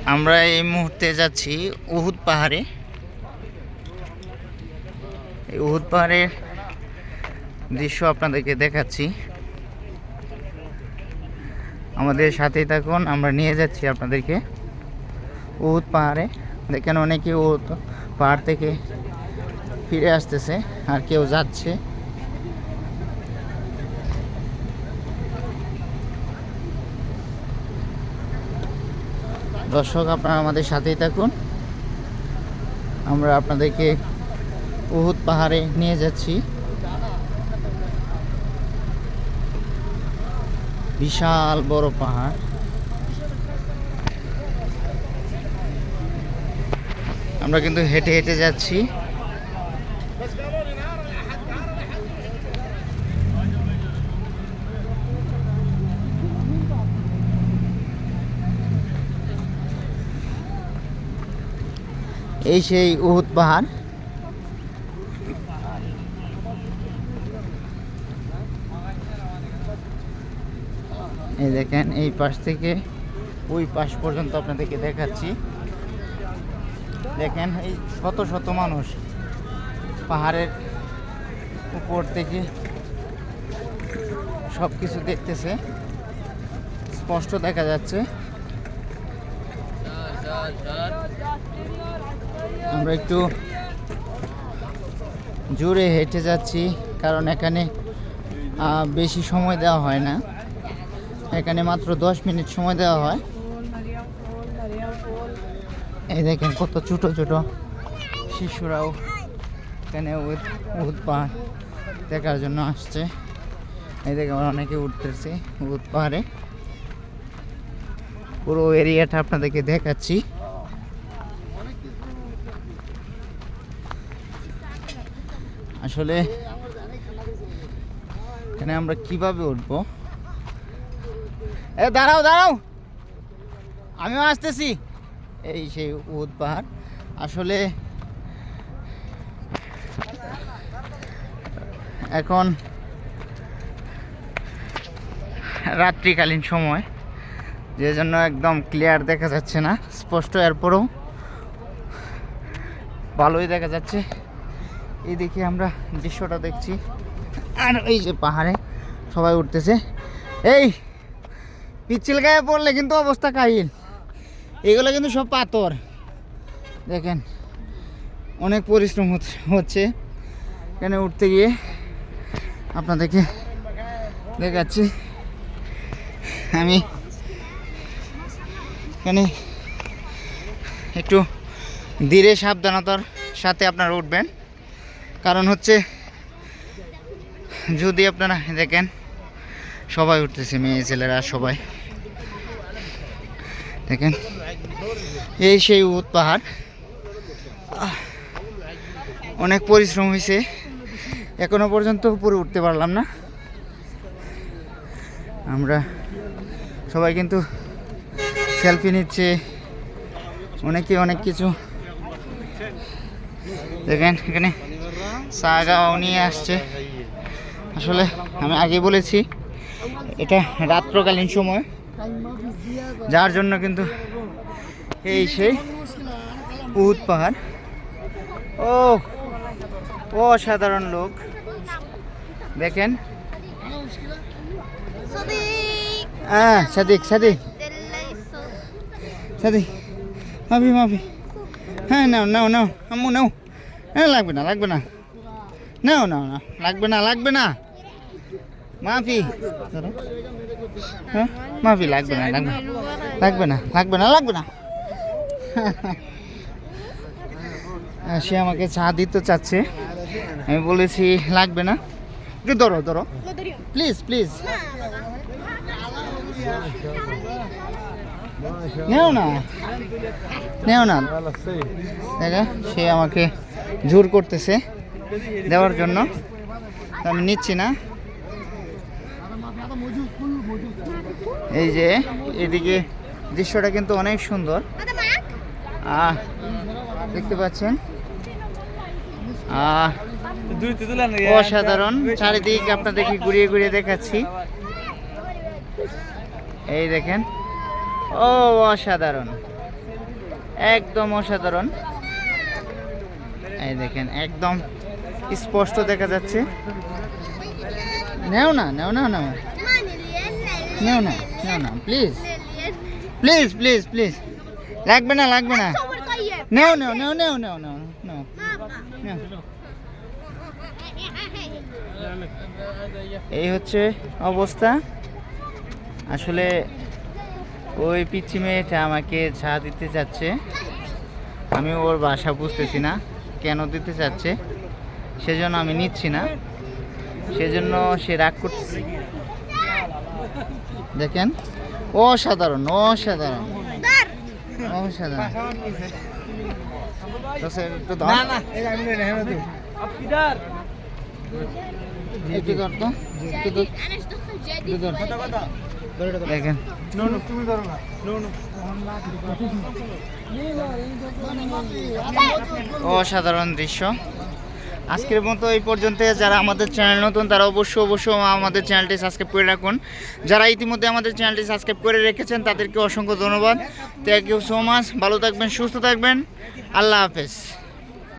আমরা এই মুহূর্তে যাচ্ছি উহুদ পাহাড়ে। এই উহুদ পাহাড়ের দৃশ্য আপনাদেরকে দেখাচ্ছি, আমাদের সাথেই থাকুন। আমরা নিয়ে যাচ্ছি আপনাদেরকে উহুদ পাহাড়ে। দেখেন অনেকে উহুদ পাহাড় থেকে ফিরে আসতেছে, আর কেউ যাচ্ছে। দর্শক, আপনারা আমাদের সাথেই থাকুন। আমরা আপনাদেরকে উহুদ পাহাড়ে নিয়ে যাচ্ছি। বিশাল বড় পাহাড়। আমরা কিন্তু হেঁটে হেঁটে যাচ্ছি। এই সেই উহুদ পাহাড়। এই দেখেন, এই পাশ থেকে ওই পাশ পর্যন্ত আপনাদেরকে দেখাচ্ছি। দেখেন এই শত শত মানুষ পাহাড়ের উপর থেকে সব কিছু দেখতেছে, স্পষ্ট দেখা যাচ্ছে। আমরা একটু জোরে হেঁটে যাচ্ছি, কারণ এখানে বেশি সময় দেওয়া হয় না। এখানে মাত্র 10 মিনিট সময় দেওয়া হয়। এই দেখেন কত ছোট ছোট শিশুরাও এখানে উহুদ পাহাড় দেখার জন্য আসছে। এই দেখেন অনেকে উঠতেছে উহুদ পাহাড়ে। পুরো এরিয়াটা আপনাদেরকে দেখাচ্ছি। আসলে এখানে আমরা কিভাবে উঠবো? দাঁড়াও দাঁড়াও, আমিও আসতেছি। এই সেই উহুদ পাহাড়। আসলে এখন রাত্রিকালীন সময়, যে জন্য একদম ক্লিয়ার দেখা যাচ্ছে না স্পষ্ট, এরপরেও ভালোই দেখা যাচ্ছে। এই দেখি আমরা দৃশ্যটা দেখছি, আর এই যে পাহাড়ে সবাই উঠতেছে। এই পিচ্ছিল গায়ে পড়লে কিন্তু অবস্থা কাহিল। এগুলো কিন্তু সব পাথর। দেখেন অনেক পরিশ্রম হচ্ছে এখানে উঠতে গিয়ে। আপনাদেরকে দেখাচ্ছি আমি। এখানে একটু ধীরে সাবধানতার সাথে আপনারা উঠবেন, কারণ হচ্ছে যদি আপনারা দেখেন সবাই উঠতেছে, মেয়ে ছেলেরা সবাই। দেখেন এই সেই উহুদ পাহাড়। অনেক পরিশ্রম হয়েছে, এখনো পর্যন্ত উপরে উঠতে পারলাম না। আমরা সবাই কিন্তু সেলফি নিচ্ছে, অনেকে অনেক কিছু। দেখেন এখানে চা গাও নিয়ে আসছে। আসলে আমি আগে বলেছি এটা রাত্রকালীন সময়, যার জন্য কিন্তু এই সেই উহুদ পাহাড়। ও অসাধারণ লোক, দেখেন। হ্যাঁ সাদিক সাদিক সাদিক, মাফি মাফি। হ্যাঁ নাও নাও নাও আম্মু নাও। হ্যাঁ লাগবে না লাগবে না, নাও নাও না, লাগবে না লাগবে না, মাফি। হ্যাঁ মাফি, লাগবে না লাগবে না লাগবে না লাগবে না লাগবে না। সে আমাকে চা দিতে চাচ্ছে, আমি বলেছি লাগবে না। একটু ধরো ধরো প্লিজ প্লিজ, নেও না নেও না। দেখা সে আমাকে জোর করতেছে দেওয়ার জন্য, আমি নিচ্ছি না। এই যে এদিকে দৃশ্যটা কিন্তু অনেক সুন্দর, দেখতে পাচ্ছেন। অসাধারণ চারিদিক আপনাদেরকে ঘুরিয়ে ঘুরিয়ে দেখাচ্ছি। এই দেখেন, ও অসাধারণ। একদম অসাধারণ। এই দেখেন একদম স্পষ্ট দেখা যাচ্ছে। নেও না নেও না নেও নেও না নেও না প্লিজ প্লিজ প্লিজ প্লিজ, লাগবে না লাগবে না, নেও নেও নেও নেও নেও নেও নেও নেও। এই হচ্ছে অবস্থা। আসলে ওই পিচ্চি মেয়েটা আমাকে চা দিতে চাচ্ছে, আমি ওর বাসা বুঝতেছি না কেন দিতে চাচ্ছে, সেজন্য আমি নিচ্ছি না, সেজন্য সে রাগ করতেছে। দেখেন অসাধারণ অসাধারণ অসাধারণ। একটু দাও। একটু ধর তো, একটু ধর, একটু ধর। দেখেন অসাধারণ দৃশ্য। আজকের মতো এই পর্যন্ত। যারা আমাদের চ্যানেল নতুন তারা অবশ্যই আমাদের চ্যানেলটি সাবস্ক্রাইব করে রাখুন। যারা ইতিমধ্যে আমাদের চ্যানেলটি সাবস্ক্রাইব করে রেখেছেন তাদেরকে অসংখ্য ধন্যবাদ। Thank you so much. ভালো থাকবেন, সুস্থ থাকবেন। আল্লাহ হাফেজ।